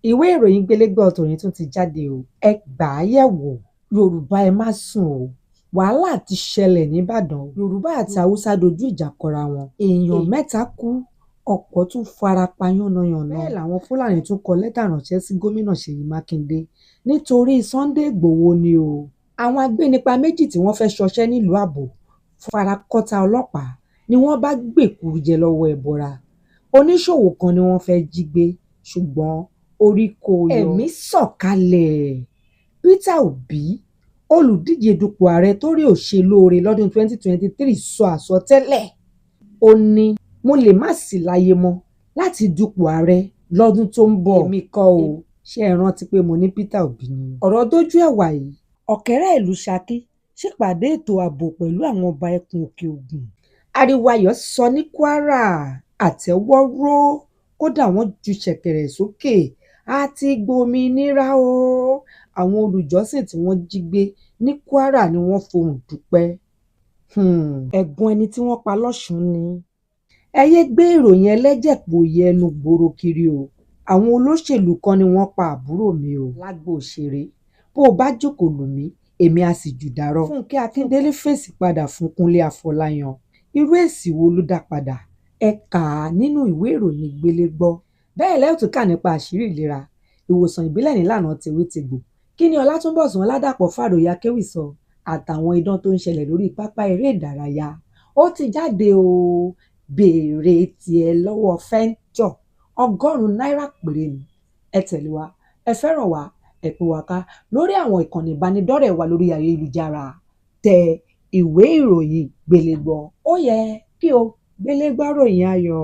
Ìwé ìròyìn gbélégbọ́ tòní tún ti jáde o, ẹ gbà á yẹ̀wò. Yorùbá ẹ má sùn o, wàhálà ti ṣẹlẹ̀ nìbàdàn. Yorùbá àti haúsá dojú ìjà kọra wọn, èèyàn mẹ́ta kú, ọ̀pọ̀ tún fara pa yánnayànna. Bẹ́ẹ̀ làwọn fúlàní tún kọ lẹ́tà ránṣẹ́ sí gómìnà ṣèyí mákindé nítorí Sunday Ìgbòho ni o. Àwọn agbénipa méjì tí wọ́n fẹ́ ṣọṣẹ́ nílùú àbò fara kọ́ta ọlọ́pàá ni wọ́n bá gbèkúrú jẹ lọ́wọ́ ẹbọra. Oníṣòwò kan ni wọ́n fẹ́ jí gbé ṣùgbọ́n orí kò yọ. Ẹ̀mí sọ̀kalẹ̀. Peter Obi, olùdíje dupò ààrẹ torí òṣèlóore lọ́dún 2023 sọ àsọtẹ́lẹ̀. Ó ní mo lè má sí láyé mọ́ láti dupò ààrẹ lọ́dún tó ń bọ̀. Èmi kọ́ o, ṣé ẹ rántí pé mo ní Peter Obi ni. Ọ̀rọ̀ dójú ẹ̀wà yìí, ọ̀kẹ́rẹ́ ìlú Ṣakí ṣèpàdé ètò ààbò pẹ̀lú àwọn ọba ẹkùn òkè ògùn. Ariwo ayọ̀ sọ ní Kwara, àtẹ́wọ́rọ́, kódà wọ́n ju ṣẹ̀kẹ̀rẹ̀ sókè. A ti gbòmìnira o. Àwọn olùjọ́sìn tí wọ́n jí gbé ní Kwara ni wọ́n fohùn dúpẹ́. Ẹ̀gbọ́n ẹni tí wọ́n pa lọ́ṣùn ni. Ẹ yé gbé ìròyìn ẹlẹ́jẹ̀ pòyẹ ẹnu gbòòrò kiri o. Àwọn olóṣèlú kan ni wọ́n pa àbúrò mi o. Lágbo òṣèré, bó o bá jókòó lù mí, èmi á sì jù dárọ̀. Fúnkẹ́ Akíndélé fèsì padà fún Kúnlé Afọláyan. Irú èsì wo ló dá padà? Ẹ kà á nínú ìwé ìròyìn gbélégbọ́. Bẹ́ẹ̀ lẹ́ ò tún kà nípa àṣírí ìlera, ìwòsàn ìbílẹ̀ nílànà tewétegbò. Kí ni Ọlátúnbọ̀sún Ọládàpọ̀ Fàròyé Akéwì sọ àtàwọn idán tó ń ṣẹlẹ̀ lórí pápá eré ìdárayá. Ó ti jáde o. Béèrè tiẹ̀ lọ́wọ́ Fẹ́ńtọ̀, £100 péré ni. Ẹ tẹ̀lé wa, ẹ fẹ́ràn wa, ẹ pín wa ká lórí àwọn ìkànnì ìbánidọ́rẹ̀ẹ́ wa lórí ayélujára. Tẹ ìwé ìròyìn gbélégbọ́. Ó yẹ kí o gbélégbọ́ ròyìn ayọ̀.